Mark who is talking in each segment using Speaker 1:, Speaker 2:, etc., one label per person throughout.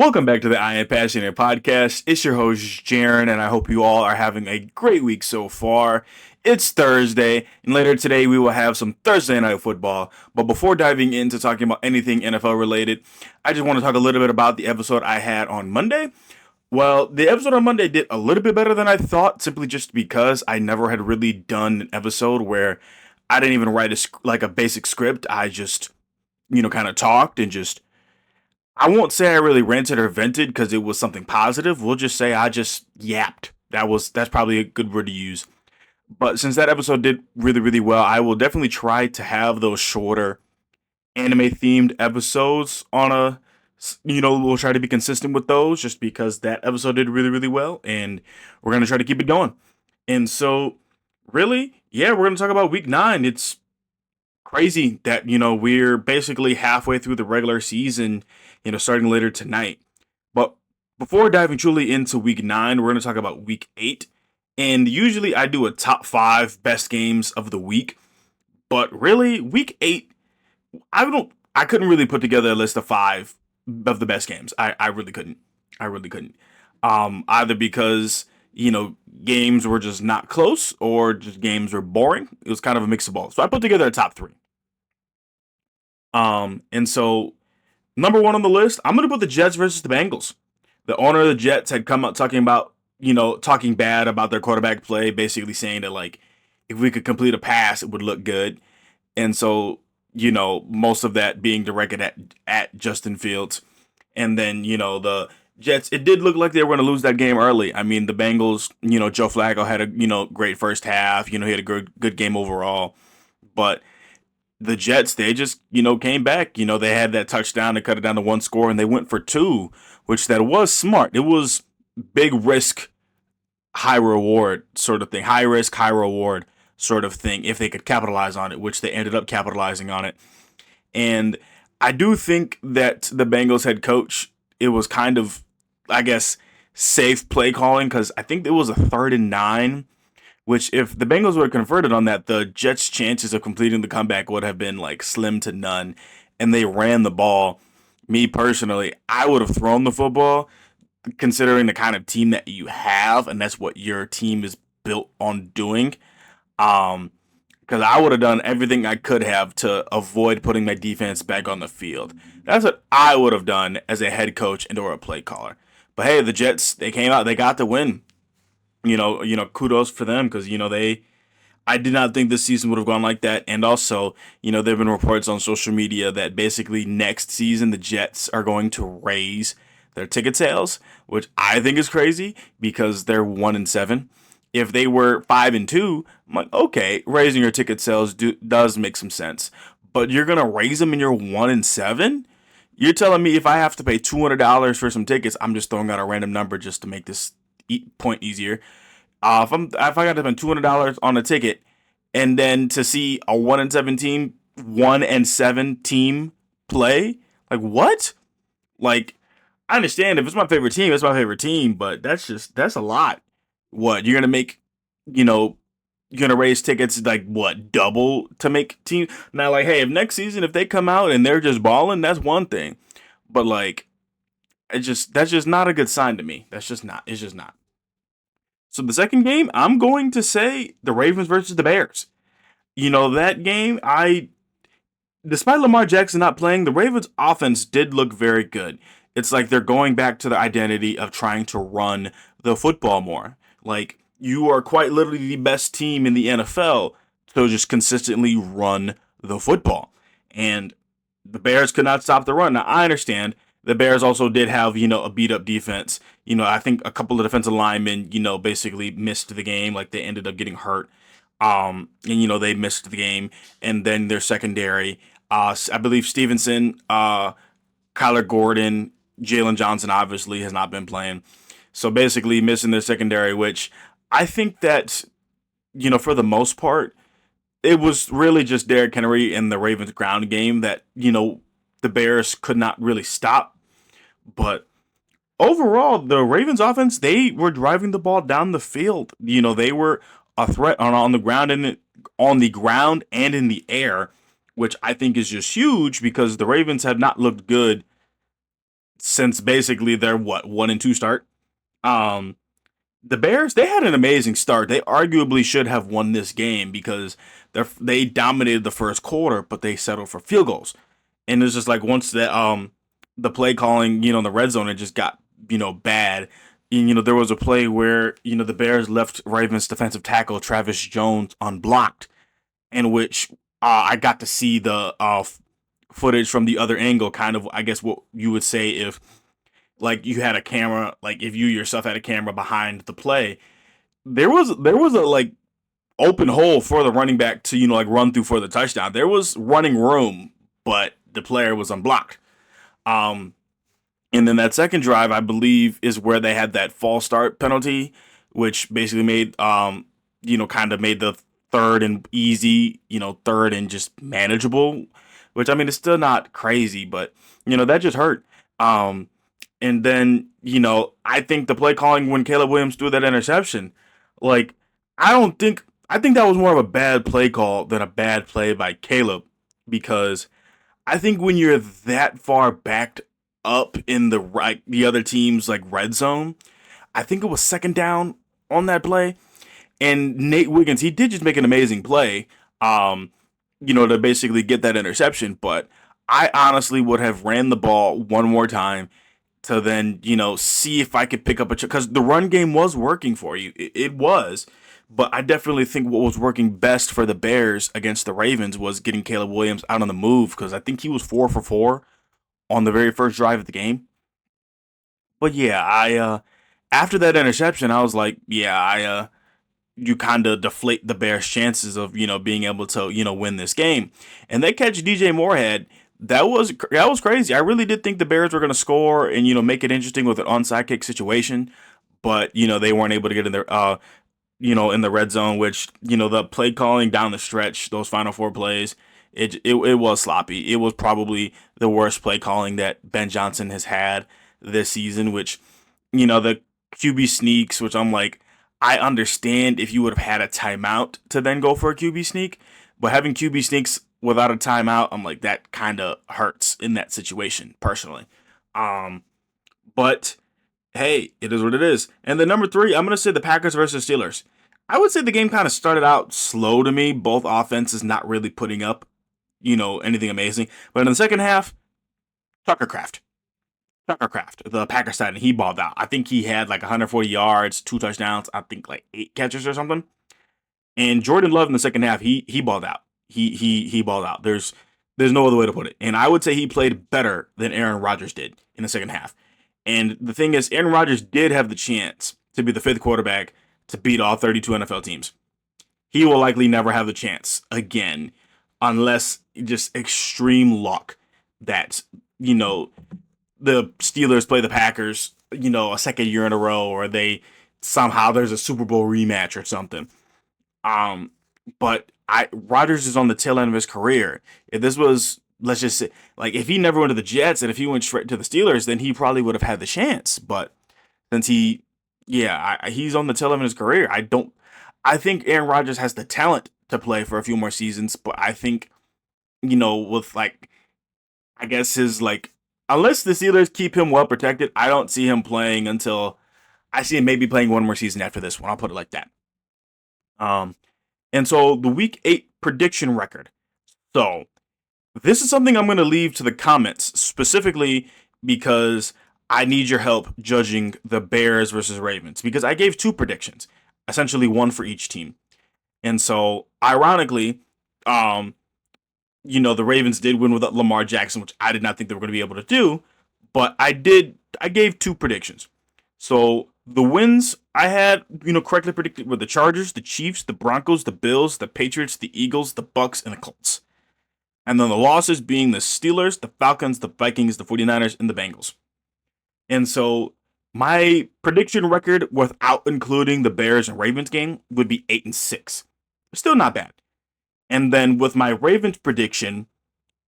Speaker 1: Welcome back to the I Am Passionate podcast. It's your host, Jaren, and I hope you all are having a great week so far. It's Thursday, and later today we will have some Thursday night football. But before diving into talking about anything NFL related, I just want to talk a little bit about the episode I had on Monday. Well, the episode on Monday did a little bit better than I thought, simply just because I never had really done an episode where I didn't even write a basic script. I just, kind of talked and just I won't say I really ranted or vented because it was something positive. We'll just say I just yapped. That's probably a good word to use. But since that episode did really, really well, I will definitely try to have those shorter anime themed episodes we'll try to be consistent with those just because that episode did really, really well. And we're going to try to keep it going. And so, really, yeah, we're going to talk about week 9. It's crazy that, we're basically halfway through the regular season, starting later tonight. But before diving truly into week 9, we're going to talk about week 8. And usually I do a top 5 best games of the week. But really, week 8, I couldn't really put together a list of 5 of the best games. I really couldn't. I really couldn't. Either because, games were just not close or just games were boring. It was kind of a mix of both. So I put together a top 3. And so number 1 on the list, I'm going to put the Jets versus the Bengals. The owner of the Jets had come out talking bad about their quarterback play, basically saying that, like, if we could complete a pass, it would look good. And so, most of that being directed at Justin Fields. And then, the Jets, it did look like they were going to lose that game early. I mean, the Bengals, Joe Flacco had a, great first half. He had a good game overall. But the Jets, they just, came back. They had that touchdown to cut it down to 1 score, and they went for 2, which that was smart. It was big risk, high reward sort of thing. High risk, high reward sort of thing if they could capitalize on it, which they ended up capitalizing on it. And I do think that the Bengals head coach, it was kind of, I guess, safe play calling because I think it was a 3rd and 9. Which, if the Bengals were converted on that, the Jets' chances of completing the comeback would have been like slim to none. And they ran the ball. Me personally, I would have thrown the football, considering the kind of team that you have, and that's what your team is built on doing. Because I would have done everything I could have to avoid putting my defense back on the field. That's what I would have done as a head coach and or a play caller. But hey, the Jets, they came out, they got the win. Kudos for them because, I did not think this season would have gone like that. And also, there have been reports on social media that basically next season the Jets are going to raise their ticket sales, which I think is crazy because they're 1-7. If they were 5-2, I'm like, okay, raising your ticket sales does make some sense. But you're going to raise them and you're 1-7? You're telling me if I have to pay $200 for some tickets, I'm just throwing out a random number just to make this point easier. If I got to spend $200 on a ticket, and then to see a 1-7 team play, like what? Like, I understand if it's my favorite team, it's my favorite team, but that's a lot. What you're gonna make? You're gonna raise tickets like what, double to make team? Now, like, hey, if next season if they come out and they're just balling, that's one thing, but like, that's just not a good sign to me. That's just not. It's just not. So the second game, I'm going to say the Ravens versus the Bears. That game, despite Lamar Jackson not playing, the Ravens offense did look very good. It's like they're going back to the identity of trying to run the football more. Like, you are quite literally the best team in the NFL, so just consistently run the football. And the Bears could not stop the run. Now, I understand the Bears also did have, a beat up defense. I think a couple of defensive linemen, basically missed the game. Like, they ended up getting hurt. And, they missed the game. And then their secondary, I believe Stevenson, Kyler Gordon, Jalen Johnson obviously has not been playing. So basically missing their secondary, which I think that, for the most part, it was really just Derrick Henry and the Ravens ground game that, the Bears could not really stop. But overall, the Ravens offense, they were driving the ball down the field. They were a threat on the ground and in the air, which I think is just huge because the Ravens have not looked good since basically their 1-2 start. Um, the Bears, they had an amazing start. They arguably should have won this game because they dominated the first quarter, but they settled for field goals. And it's just like once the play calling, in the red zone, it just got bad. And, there was a play where the Bears left Ravens defensive tackle Travis Jones unblocked, in which I got to see the footage from the other angle, kind of I guess what you would say if like you had a camera, like if you yourself had a camera behind the play. There was a like open hole for the running back to like run through for the touchdown. There was running room, but the player was unblocked. Um, and then that second drive, I believe, is where they had that false start penalty, which basically made kind of made the third and easy, third and just manageable. Which I mean, it's still not crazy, but that just hurt. Um, and then I think the play calling when Caleb Williams threw that interception, like I think that was more of a bad play call than a bad play by Caleb because I think when you're that far backed up in the other team's like red zone, I think it was second down on that play, and Nate Wiggins he did just make an amazing play, to basically get that interception. But I honestly would have ran the ball one more time to then see if I could pick up because the run game was working for you. It was. But I definitely think what was working best for the Bears against the Ravens was getting Caleb Williams out on the move because I think he was 4 for 4 on the very first drive of the game. But yeah, I after that interception, I was like, yeah, you kind of deflate the Bears' chances of being able to win this game. And they catch DJ Moorhead. That was crazy. I really did think the Bears were going to score and make it interesting with an onside kick situation, but they weren't able to get in there. In the red zone, which, the play calling down the stretch, those final four plays, it was sloppy. It was probably the worst play calling that Ben Johnson has had this season, which, the QB sneaks, which I'm like, I understand if you would have had a timeout to then go for a QB sneak, but having QB sneaks without a timeout, I'm like, that kind of hurts in that situation, personally. Um, but hey, it is what it is. And the number three, I'm going to say the Packers versus Steelers. I would say the game kind of started out slow to me. Both offenses not really putting up, anything amazing. But in the second half, Tucker Craft. Tucker Craft, the Packers side, and he balled out. I think he had like 140 yards, 2 touchdowns, I think like 8 catches or something. And Jordan Love in the second half, he balled out. He balled out. There's no other way to put it. And I would say he played better than Aaron Rodgers did in the second half. And the thing is, Aaron Rodgers did have the chance to be the fifth quarterback to beat all 32 NFL teams. He will likely never have the chance again unless just extreme luck that, the Steelers play the Packers, a second year in a row, or somehow there's a Super Bowl rematch or something. Um, but Rodgers is on the tail end of his career. If this was, let's just say, like if he never went to the Jets and if he went straight to the Steelers, then he probably would have had the chance. But since he's on the tail end of his career, I think Aaron Rodgers has the talent to play for a few more seasons. But I think, with like, I guess unless the Steelers keep him well protected, I don't see him playing until I see him maybe playing one more season after this one. I'll put it like that. Um, and so the week 8 prediction record. So this is something I'm going to leave to the comments specifically because I need your help judging the Bears versus Ravens because I gave 2 predictions, essentially one for each team. And so ironically, the Ravens did win without Lamar Jackson, which I did not think they were going to be able to do, but I gave 2 predictions. So the wins I had, correctly predicted were the Chargers, the Chiefs, the Broncos, the Bills, the Patriots, the Eagles, the Bucks, and the Colts. And then the losses being the Steelers, the Falcons, the Vikings, the 49ers, and the Bengals. And so my prediction record without including the Bears and Ravens game would be 8-6. Still not bad. And then with my Ravens prediction,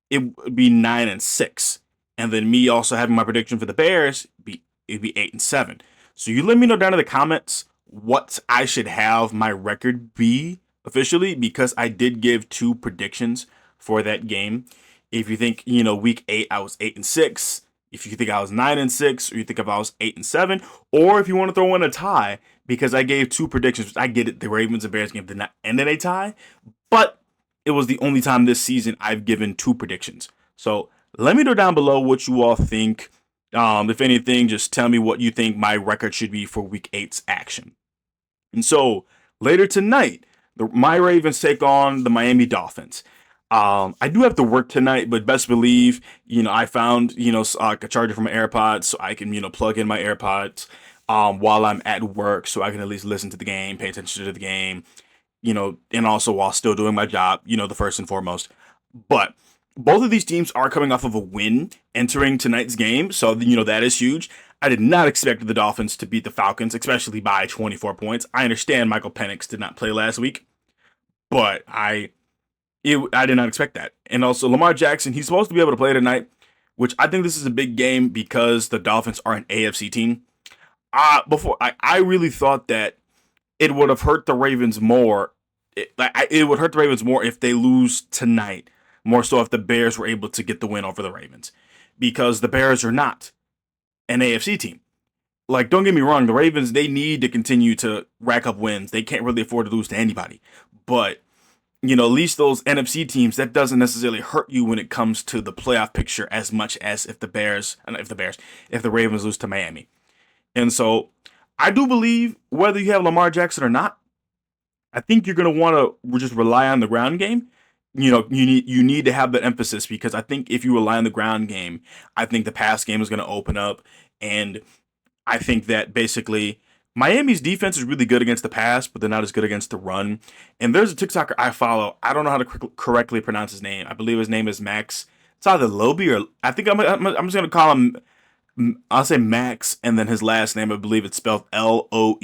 Speaker 1: it would be 9-6. And then me also having my prediction for the Bears, it'd be 8-7. So you let me know down in the comments what I should have my record be officially, because I did give 2 predictions for that game. If you think, week 8 I was 8-6, if you think I was 9-6, or you think if I was 8-7, or if you want to throw in a tie, because I gave two predictions. I get it, the Ravens and Bears game did not end in a tie, but it was the only time this season I've given two predictions. So let me know down below what you all think. If anything, just tell me what you think my record should be for Week 8's action. And so later tonight, my Ravens take on the Miami Dolphins. I do have to work tonight, but best believe, I found, a charger for my AirPods so I can, plug in my AirPods while I'm at work so I can at least listen to the game, pay attention to the game, and also while still doing my job, the first and foremost. But both of these teams are coming off of a win entering tonight's game, so, that is huge. I did not expect the Dolphins to beat the Falcons, especially by 24 points. I understand Michael Penix did not play last week, but I did not expect that. And also Lamar Jackson, he's supposed to be able to play tonight, which I think this is a big game because the Dolphins are an AFC team. I really thought that it would have hurt the Ravens more. It would hurt the Ravens more if they lose tonight, more so if the Bears were able to get the win over the Ravens, because the Bears are not an AFC team. Like, don't get me wrong, the Ravens, they need to continue to rack up wins. They can't really afford to lose to anybody. But, at least those NFC teams, that doesn't necessarily hurt you when it comes to the playoff picture as much as if the Ravens lose to Miami. And so I do believe whether you have Lamar Jackson or not, I think you're going to want to just rely on the ground game. You need to have that emphasis, because I think if you rely on the ground game, I think the pass game is going to open up. And I think that basically Miami's defense is really good against the pass, but they're not as good against the run. And there's a TikToker I follow. I don't know how to correctly pronounce his name. I believe his name is Max. It's either Lobe or I think I'm just going to call him, I'll say Max, and then his last name, I believe it's spelled Loeb.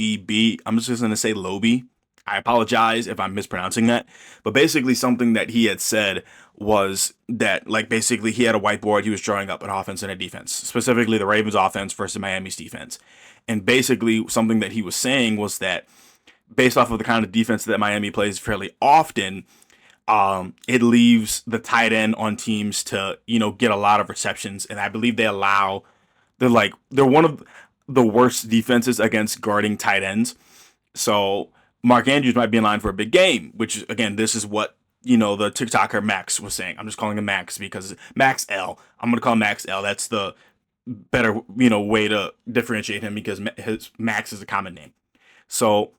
Speaker 1: I'm just going to say Lobe. I apologize if I'm mispronouncing that. But basically something that he had said was that, like, basically he had a whiteboard. He was drawing up an offense and a defense, specifically the Ravens offense versus Miami's defense. And basically something that he was saying was that based off of the kind of defense that Miami plays fairly often, it leaves the tight end on teams to, get a lot of receptions. And I believe they're one of the worst defenses against guarding tight ends. So Mark Andrews might be in line for a big game, which, again, this is what, the TikToker Max was saying. I'm just calling him Max because Max L. I'm going to call him Max L. That's the better, way to differentiate him, because his Max is a common name. So,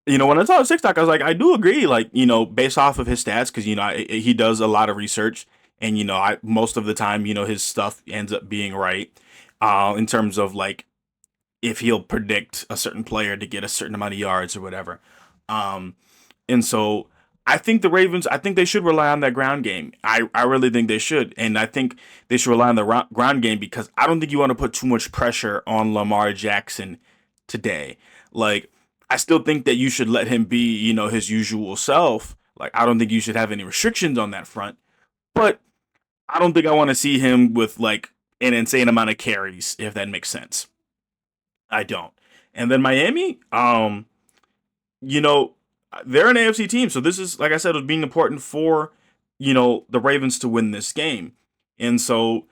Speaker 1: when I saw TikTok, I was like, I do agree, like, based off of his stats, because, he does a lot of research, and, most of the time, his stuff ends up being right, in terms of, like, if he'll predict a certain player to get a certain amount of yards or whatever. And so I think the Ravens, I think they should rely on that ground game. I really think they should. And I think they should rely on the ground game, because I don't think you want to put too much pressure on Lamar Jackson today. Like, I still think that you should let him be, his usual self. Like, I don't think you should have any restrictions on that front. But I don't think I want to see him with, like, an insane amount of carries, if that makes sense. I don't. And then Miami, they're an AFC team. So this is, like I said, it was being important for, the Ravens to win this game. And so,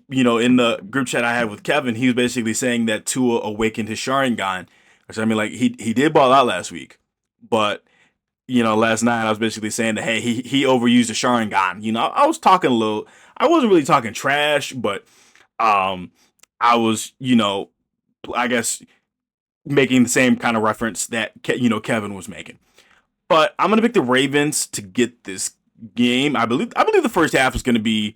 Speaker 1: in the group chat I had with Kevin, he was basically saying that Tua awakened his Sharingan. Which, I mean, like, he did ball out last week. But, last night I was basically saying that, hey, he overused the Sharingan. I wasn't really talking trash, but I was, I guess, making the same kind of reference that, Kevin was making. But I'm going to pick the Ravens to get this game. I believe the first half is going to be,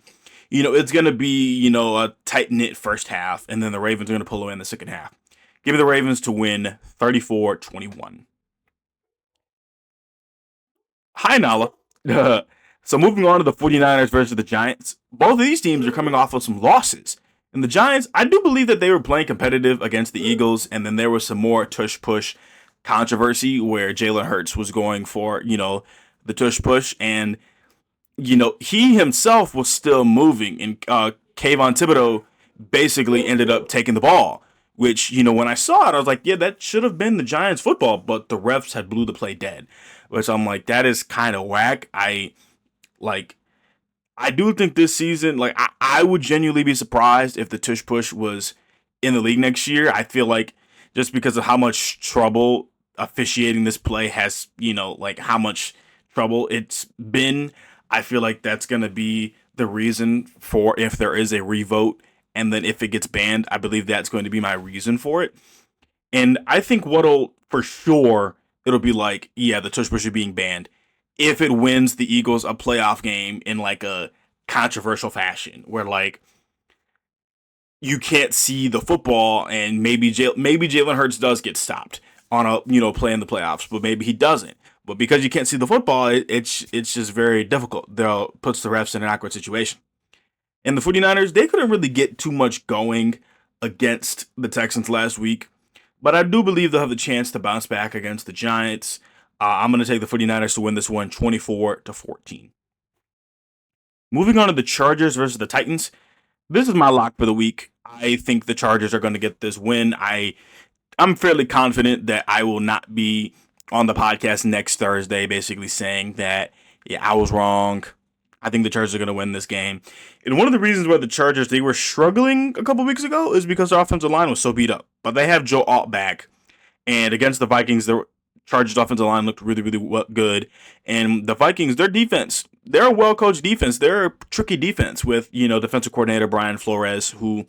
Speaker 1: it's going to be, a tight-knit first half, and then the Ravens are going to pull away in the second half. Give me the Ravens to win 34-21. Hi, Nala. So moving on to the 49ers versus the Giants. Both of these teams are coming off of some losses. And the Giants, I do believe that they were playing competitive against the Eagles, and then there was some more tush-push controversy where Jalen Hurts was going for, the tush-push, and, he himself was still moving, and Kayvon Thibodeau basically ended up taking the ball, which, when I saw it, I was like, yeah, that should have been the Giants football, but the refs had blew the play dead, which I'm like, that is kind of whack. I do think this season, like I would genuinely be surprised if the tush push was in the league next year. I feel like just because of how much trouble officiating this play has, like how much trouble it's been, I feel like that's gonna be the reason for if there is a revote, and then if it gets banned, I believe that's going to be my reason for it. And I think what'll for sure it'll be like, yeah, the tush pusher being banned if it wins the Eagles a playoff game in like a controversial fashion, where like you can't see the football, and maybe Jalen Hurts does get stopped on a play in the playoffs, but maybe he doesn't. But because you can't see the football, it's just very difficult. They'll puts the refs in an awkward situation. And the 49ers, they couldn't really get too much going against the Texans last week. But I do believe they'll have the chance to bounce back against the Giants. I'm going to take the 49ers to win this one 24-14. Moving on to the Chargers versus the Titans. This is my lock for the week. I think the Chargers are going to get this win. I'm fairly confident that I will not be on the podcast next Thursday basically saying that, yeah, I was wrong. I think the Chargers are going to win this game. And one of the reasons why the Chargers, they were struggling a couple weeks ago is because their offensive line was so beat up. But they have Joe Alt back. And against the Vikings, the Chargers offensive line looked really, really good. And the Vikings, their defense, they're a well-coached defense. They're a tricky defense with, defensive coordinator Brian Flores, who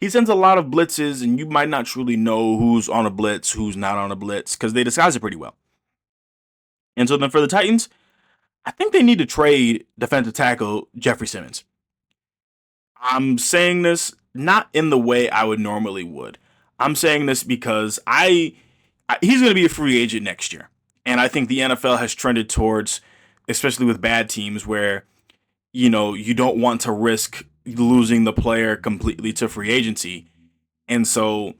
Speaker 1: he sends a lot of blitzes, and you might not truly know who's on a blitz, who's not on a blitz, because they disguise it pretty well. And so then for the Titans, I think they need to trade defensive tackle Jeffrey Simmons. I'm saying this not in the way I would normally would. I'm saying this because he's going to be a free agent next year. And I think the NFL has trended towards, especially with bad teams, where, you don't want to risk losing the player completely to free agency. And so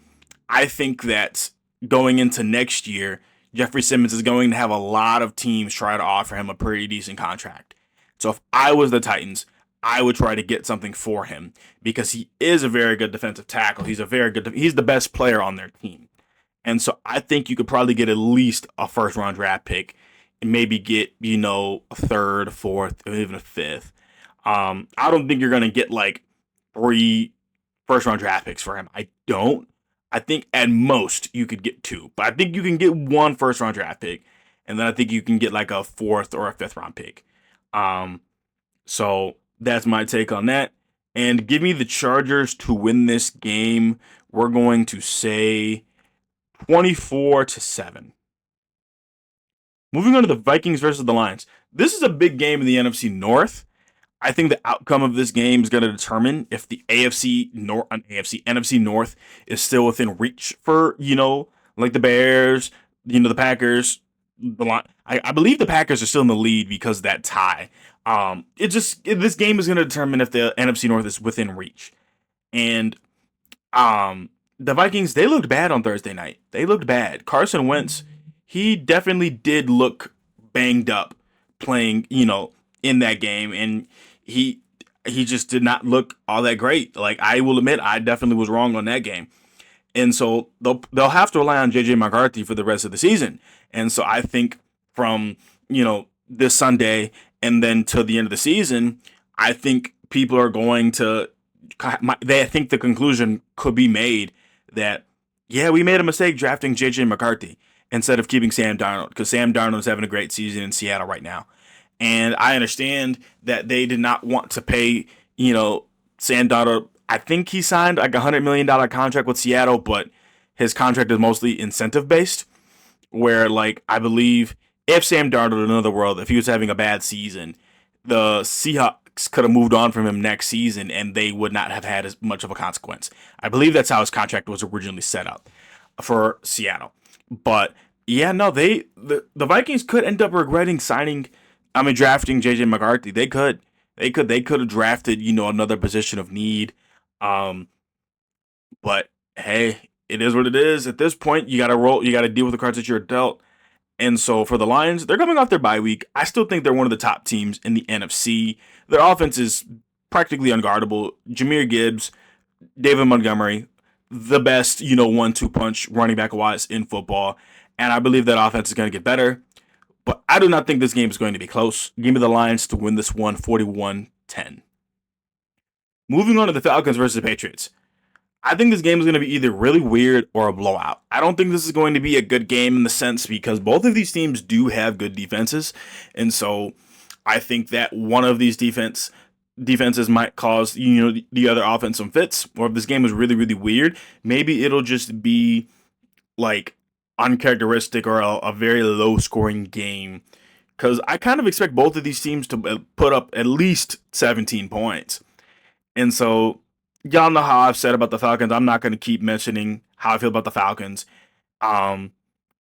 Speaker 1: I think that going into next year, Jeffrey Simmons is going to have a lot of teams try to offer him a pretty decent contract. So if I was the Titans, I would try to get something for him because he is a very good defensive tackle. He's the best player on their team. And so I think you could probably get at least a first round draft pick and maybe get, a third, fourth, or even a fifth. I don't think you're going to get like 3 first round draft picks for him. I don't. I think at most you could get 2, but I think you can get 1 first round draft pick, and then I think you can get like a 4th or a 5th round pick. So that's my take on that. And give me the Chargers to win this game. We're going to say 24-7. Moving on to the Vikings versus the Lions. This is a big game in the NFC North. I think the outcome of this game is going to determine if the NFC North is still within reach for, like the Bears, the Packers. I believe the Packers are still in the lead because of that tie. This game is going to determine if the NFC North is within reach. And the Vikings, they looked bad on Thursday night. They looked bad. Carson Wentz, he definitely did look banged up playing, in that game, and he just did not look all that great. Like, I will admit, I definitely was wrong on that game. And so they'll have to rely on JJ McCarthy for the rest of the season. And so I think from, this Sunday and then to the end of the season, I think people are going to, I think the conclusion could be made that, yeah, we made a mistake drafting JJ McCarthy instead of keeping Sam Darnold, because Sam Darnold is having a great season in Seattle right now. And I understand that they did not want to pay, Sam Darnold. I think he signed like $100 million contract with Seattle, but his contract is mostly incentive based, where like, I believe if Sam Darnold in another world, if he was having a bad season, the Seahawks could have moved on from him next season and they would not have had as much of a consequence. I believe that's how his contract was originally set up for Seattle. But yeah, no, the Vikings could end up regretting drafting JJ McCarthy. They could have drafted, another position of need. But hey, it is what it is. At this point, you got to roll. You got to deal with the cards that you're dealt. And so for the Lions, they're coming off their bye week. I still think they're one of the top teams in the NFC. Their offense is practically unguardable. Jahmyr Gibbs, David Montgomery, the best, 1-2 punch running back wise in football. And I believe that offense is going to get better. But I do not think this game is going to be close. Give me the Lions to win this one 41-17. 10. Moving on to the Falcons versus the Patriots. I think this game is going to be either really weird or a blowout. I don't think this is going to be a good game in the sense because both of these teams do have good defenses. And so I think that one of these defenses might cause the other offense some fits. Or if this game is really, really weird, maybe it'll just be like uncharacteristic or a very low scoring game. Because I kind of expect both of these teams to put up at least 17 points. And so y'all know how I've said about the Falcons. I'm not going to keep mentioning how I feel about the Falcons. Um,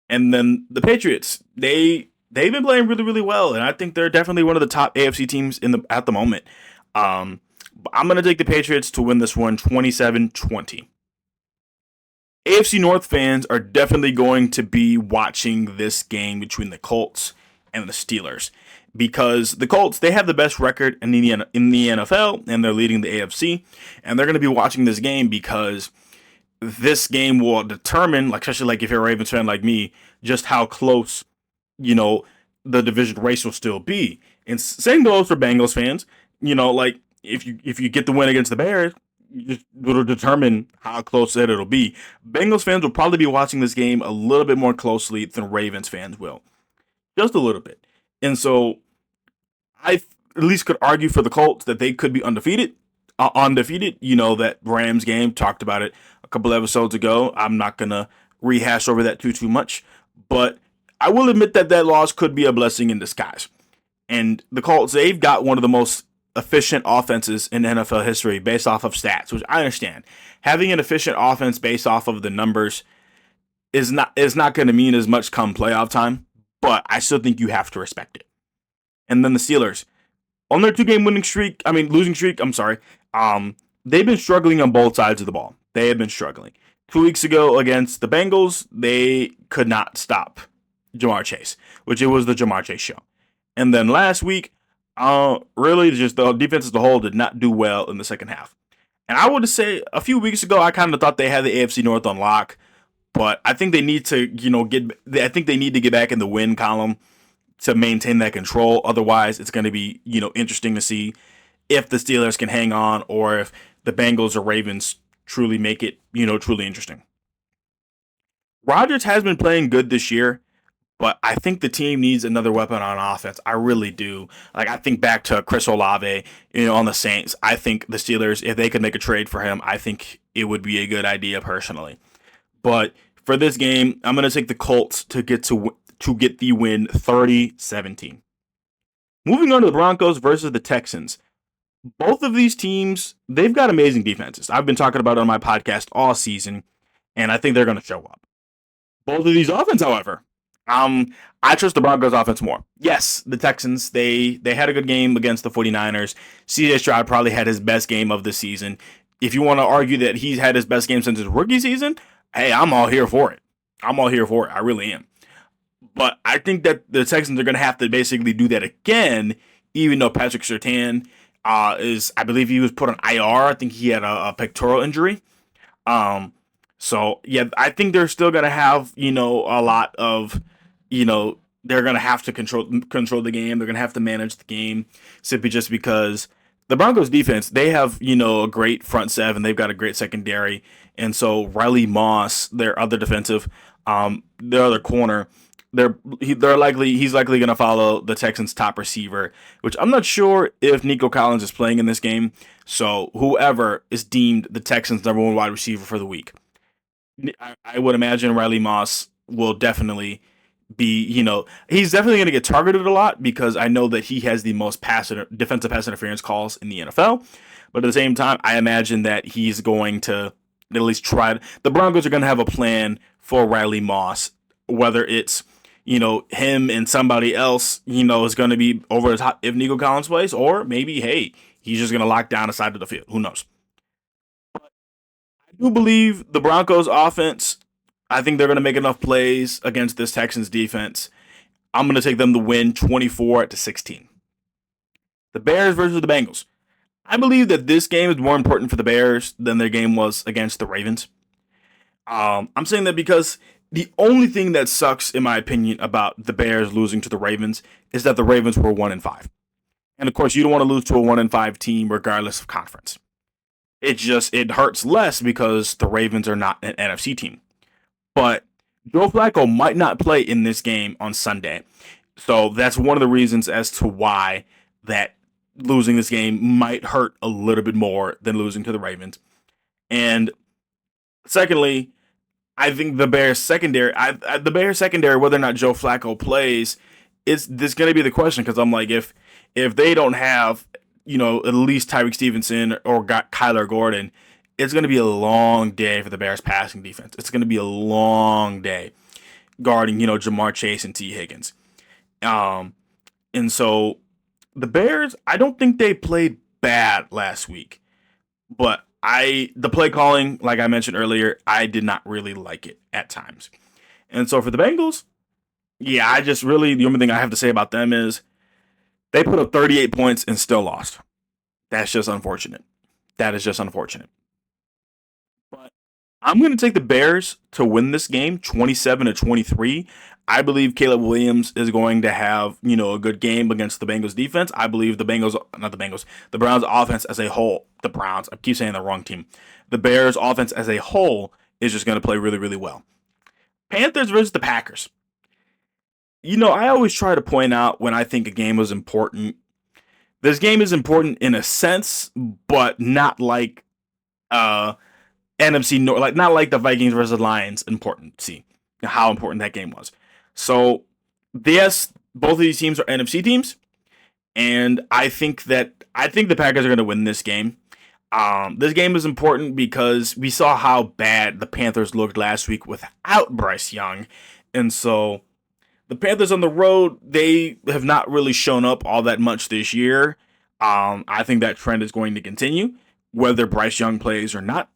Speaker 1: and then the Patriots, they've been playing really, really well, and I think they're definitely one of the top AFC teams at the moment. I'm going to take the Patriots to win this one 27-20. AFC North fans are definitely going to be watching this game between the Colts and the Steelers because the Colts, they have the best record in the NFL and they're leading the AFC, and they're going to be watching this game because this game will determine, like especially like if you're a Ravens fan like me, just how close the division race will still be. And same goes for Bengals fans. Like if you get the win against the Bears, it'll determine how close that it'll be. Bengals fans will probably be watching this game a little bit more closely than Ravens fans will, just a little bit. And so I at least could argue for the Colts that they could be undefeated. That Rams game, talked about it a couple episodes ago. I'm not gonna rehash over that too much, but I will admit that loss could be a blessing in disguise. And the Colts, they've got one of the most efficient offenses in NFL history based off of stats, which I understand. Having an efficient offense based off of the numbers is not going to mean as much come playoff time, but I still think you have to respect it. And then the Steelers, on their losing streak, they've been struggling on both sides of the ball. They have been struggling. 2 weeks ago against the Bengals, they could not stop Jamar Chase, which it was the Jamar Chase show. And then last week, really just the defense as a whole did not do well in the second half. And I would say a few weeks ago, I kind of thought they had the AFC North on lock, but I think they need to, get back in the win column to maintain that control. Otherwise, it's going to be, interesting to see if the Steelers can hang on or if the Bengals or Ravens truly make it, truly interesting. Rodgers has been playing good this year, but I think the team needs another weapon on offense. I really do. Like, I think back to Chris Olave, on the Saints. I think the Steelers, if they could make a trade for him, I think it would be a good idea personally. But for this game, I'm going to take the Colts to get the win 30-17. Moving on to the Broncos versus the Texans. Both of these teams, they've got amazing defenses. I've been talking about it on my podcast all season, and I think they're going to show up. Both of these offense, however, I trust the Broncos offense more. Yes, the Texans, they had a good game against the 49ers. CJ Stroud probably had his best game of the season. If you want to argue that he's had his best game since his rookie season, hey, I'm all here for it. I really am. But I think that the Texans are going to have to basically do that again, even though Patrick Surtain I believe he was put on IR. I think he had a pectoral injury. So yeah, I think they're still going to have, a lot of, they're going to have to control the game. They're going to have to manage the game simply just because the Broncos defense, they have, a great front seven. They've got a great secondary. And so Riley Moss, their other their other corner, he's likely going to follow the Texans' top receiver, which I'm not sure if Nico Collins is playing in this game. So whoever is deemed the Texans' number one wide receiver for the week, I would imagine Riley Moss will definitely be, he's definitely going to get targeted a lot because I know that he has the most defensive pass interference calls in the NFL. But at the same time, I imagine that he's going to at least try. The Broncos are going to have a plan for Riley Moss, whether it's, him and somebody else, is going to be over the top if Nico Collins plays, or maybe, hey, he's just going to lock down the side of the field. Who knows? But I do believe the Broncos offense, I think they're going to make enough plays against this Texans defense. I'm going to take them to win 24-16. The Bears versus the Bengals. I believe that this game is more important for the Bears than their game was against the Ravens. I'm saying that because the only thing that sucks, in my opinion, about the Bears losing to the Ravens is that the Ravens were 1-5. And of course, you don't want to lose to a 1-5 team regardless of conference. It hurts less because the Ravens are not an NFC team. But Joe Flacco might not play in this game on Sunday. So that's one of the reasons as to why that losing this game might hurt a little bit more than losing to the Ravens. And secondly, I think the Bears secondary, whether or not Joe Flacco plays, is this going to be the question? Because I'm like, if they don't have, at least Tyreek Stevenson or got Kyler Gordon, it's going to be a long day for the Bears passing defense. It's going to be a long day guarding, Jamar Chase and T Higgins. Um, and so the Bears, I don't think they played bad last week, but the play calling, like I mentioned earlier, I did not really like it at times. And so for the Bengals, yeah, the only thing I have to say about them is they put up 38 points and still lost. That's just unfortunate. That is just unfortunate. But I'm going to take the Bears to win this game 27-23. I believe Caleb Williams is going to have, a good game against the Bengals defense. I believe the Browns offense as a whole, I keep saying the wrong team. The Bears offense as a whole is just going to play really, really well. Panthers versus the Packers. I always try to point out when I think a game was important. This game is important in a sense, but not like NFC North, like not like the Vikings versus Lions important. See how important that game was. So, yes, both of these teams are NFC teams, and I think the Packers are going to win this game. This game is important because we saw how bad the Panthers looked last week without Bryce Young, and so the Panthers on the road, they have not really shown up all that much this year. I think that trend is going to continue, whether Bryce Young plays or not.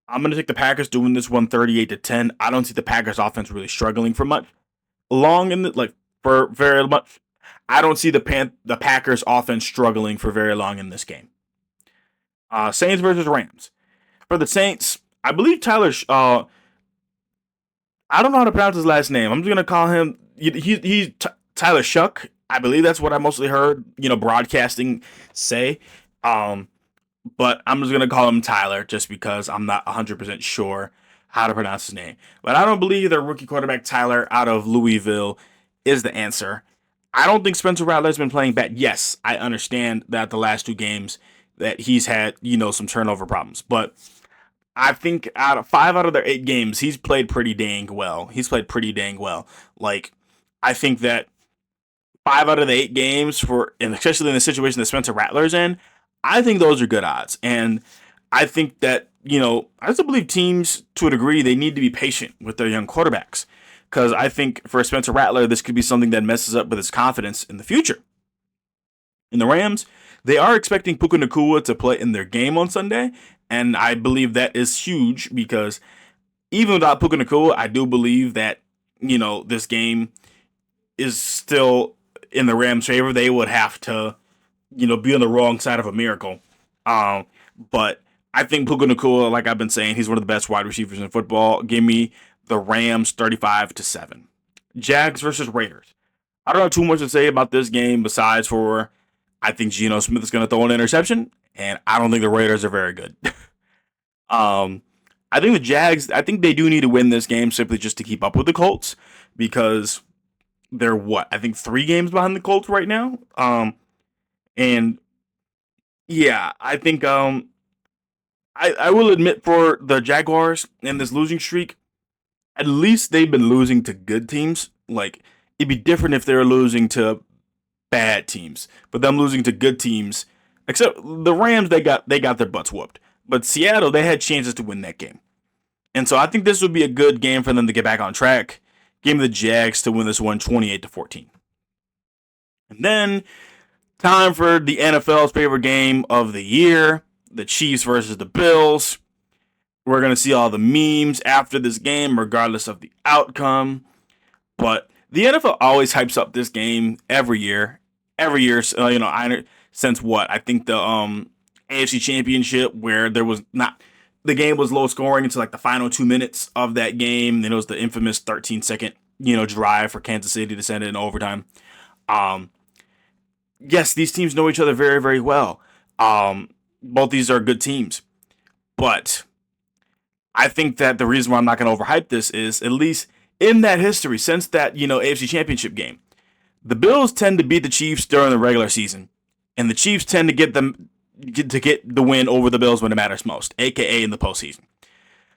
Speaker 1: I'm going to take the Packers doing this one 38-10. I don't see the Packers offense really struggling for much. For very much. I don't see the Packers offense struggling for very long in this game. Saints versus Rams. For the Saints, I believe I don't know how to pronounce his last name. I'm just going to call him, he's Tyler Shuck. I believe that's what I mostly heard, broadcasting say. But I'm just going to call him Tyler just because I'm not 100% sure how to pronounce his name. But I don't believe their rookie quarterback Tyler out of Louisville is the answer. I don't think Spencer Rattler's been playing bad. Yes, I understand that the last two games that he's had, some turnover problems. But I think five out of their 8 games, he's played pretty dang well. Like, I think that 5 out of the 8 games and especially in the situation that Spencer Rattler's in, I think those are good odds. And I think that, I still believe teams, to a degree, they need to be patient with their young quarterbacks. Because I think for Spencer Rattler, this could be something that messes up with his confidence in the future. In the Rams, they are expecting Puka Nacua to play in their game on Sunday. And I believe that is huge because even without Puka Nacua, I do believe that, this game is still in the Rams' favor. They would have to, be on the wrong side of a miracle. But I think Puka Nacua, like I've been saying, he's one of the best wide receivers in football. Give me the Rams 35-7. Jags versus Raiders. I don't have too much to say about this game besides for I think Geno Smith is going to throw an interception, and I don't think the Raiders are very good. I think the Jags, I think they do need to win this game simply just to keep up with the Colts because they're I think 3 games behind the Colts right now. And yeah, I think I will admit for the Jaguars in this losing streak, at least they've been losing to good teams. Like, it'd be different if they were losing to bad teams, but them losing to good teams, except the Rams, they got their butts whooped. But Seattle, they had chances to win that game. And so I think this would be a good game for them to get back on track. Give me the Jags to win this one 28-14. And then, time for the NFL's favorite game of the year, the Chiefs versus the Bills. We're going to see all the memes after this game, regardless of the outcome. But the NFL always hypes up this game every year. Since what? I think the AFC Championship, where the game was low scoring until like the final 2 minutes of that game. Then it was the infamous 13-second, drive for Kansas City to send it in overtime. yes, these teams know each other very, very well. Both these are good teams, but I think that the reason why I'm not going to overhype this is at least in that history, since that AFC Championship game, the Bills tend to beat the Chiefs during the regular season, and the Chiefs tend to get the win over the Bills when it matters most, aka in the postseason.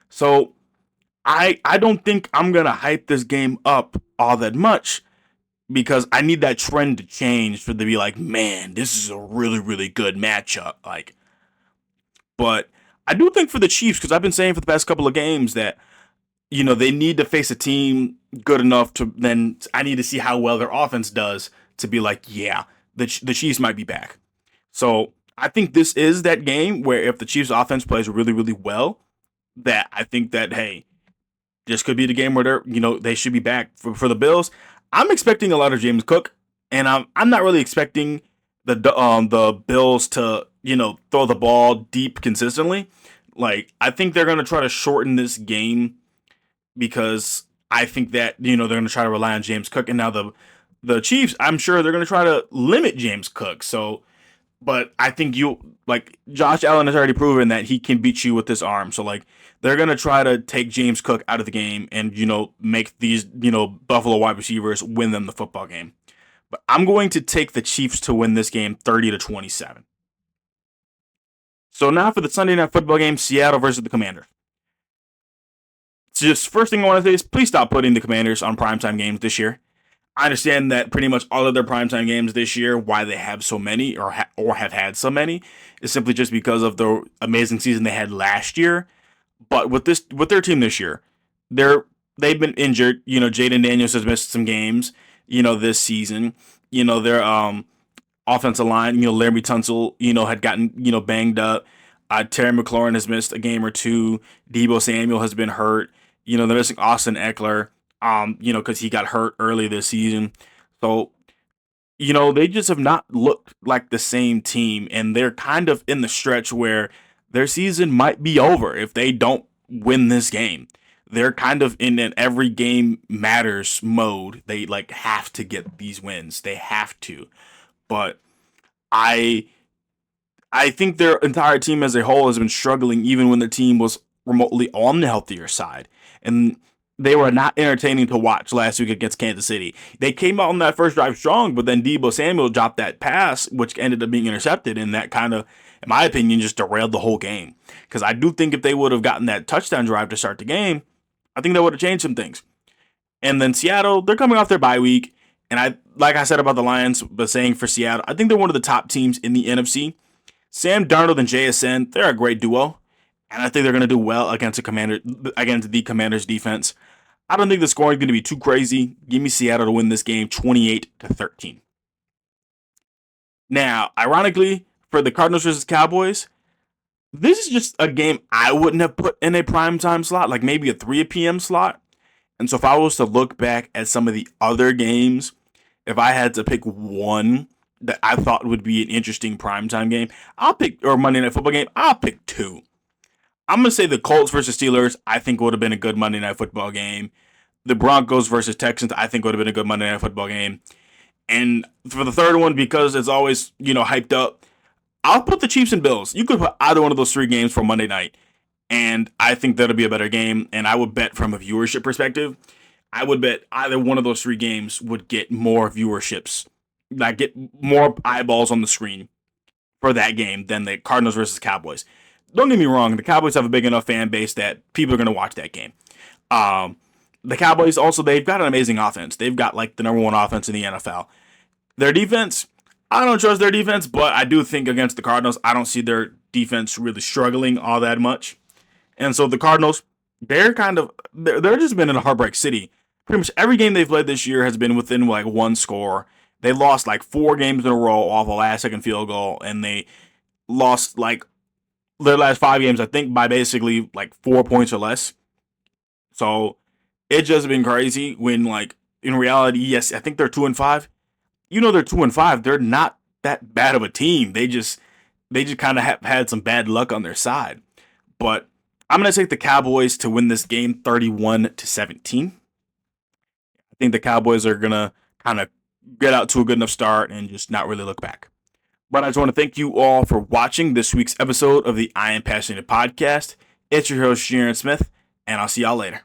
Speaker 1: So I don't think I'm gonna hype this game up all that much because I need that trend to change for to be like, man, this is a really, really good matchup. Like, but I do think for the Chiefs, because I've been saying for the past couple of games that they need to face a team good enough to then I need to see how well their offense does to be like, yeah, the Chiefs might be back. So I think this is that game where if the Chiefs offense plays really, really well, that I think that, hey, this could be the game where they should be back for the Bills. I'm expecting a lot of James Cook, and I'm not really expecting the Bills to throw the ball deep consistently. Like I think they're gonna try to shorten this game because I think that they're gonna try to rely on James Cook, and now the Chiefs, I'm sure they're gonna try to limit James Cook. So but I think Josh Allen has already proven that he can beat you with this arm. So like they're gonna try to take James Cook out of the game and make these Buffalo wide receivers win them the football game. But I'm going to take the Chiefs to win this game 30-27. So now for the Sunday night football game, Seattle versus the Commanders. So just first thing I want to say is please stop putting the Commanders on primetime games this year. I understand that pretty much all of their primetime games this year, why they have so many or have had so many, is simply just because of the amazing season they had last year. But with their team this year, they've been injured. Jaden Daniels has missed some games. This season. Their offensive line. Larry Tunsil. Had gotten banged up. Terry McLaurin has missed a game or two. Deebo Samuel has been hurt. They're missing Austin Eckler. Because he got hurt early this season. So, they just have not looked like the same team, and they're kind of in the stretch where their season might be over if they don't win this game. They're kind of in an every game matters mode. They have to get these wins. They have to. But I think their entire team as a whole has been struggling even when the team was remotely on the healthier side. And they were not entertaining to watch last week against Kansas City. They came out on that first drive strong, but then Deebo Samuel dropped that pass, which ended up being intercepted, and that kind of, in my opinion, just derailed the whole game. Because I do think if they would have gotten that touchdown drive to start the game, I think that would have changed some things. And then Seattle, they're coming off their bye week, and like I said about the Lions, but saying for Seattle, I think they're one of the top teams in the NFC. Sam Darnold and JSN, they're a great duo. And I think they're going to do well against the Commanders defense. I don't think the scoring is going to be too crazy. Give me Seattle to win this game 28-13. Now, ironically, for the Cardinals versus Cowboys, this is just a game I wouldn't have put in a primetime slot, like maybe a 3 p.m. slot. And so if I was to look back at some of the other games, if I had to pick one that I thought would be an interesting primetime game, or Monday Night Football game, I'll pick two. I'm going to say the Colts versus Steelers, I think would have been a good Monday Night Football game. The Broncos versus Texans, I think would have been a good Monday Night Football game. And for the third one, because it's always, hyped up, I'll put the Chiefs and Bills. You could put either one of those three games for Monday night. And I think that'll be a better game. And I would bet from a viewership perspective, I would bet either one of those three games would get more viewerships, like get more eyeballs on the screen for that game than the Cardinals versus Cowboys. Don't get me wrong, the Cowboys have a big enough fan base that people are going to watch that game. The Cowboys also, they've got an amazing offense. They've got the number one offense in the NFL. Their defense, I don't trust their defense, but I do think against the Cardinals, I don't see their defense really struggling all that much. And so the Cardinals, they're just been in a heartbreak city. Pretty much every game they've played this year has been within one score. They lost 4 games in a row off a last second field goal, and they lost their last 5 games, I think, by basically 4 points or less. So it's just been crazy when in reality, yes, I think they're 2-5. They're 2-5. They're not that bad of a team. They just kind of have had some bad luck on their side. But I'm gonna take the Cowboys to win this game 31-17. I think the Cowboys are gonna kind of get out to a good enough start and just not really look back. But I just want to thank you all for watching this week's episode of the I Am Passionate podcast. It's your host, Jaren Smith, and I'll see y'all later.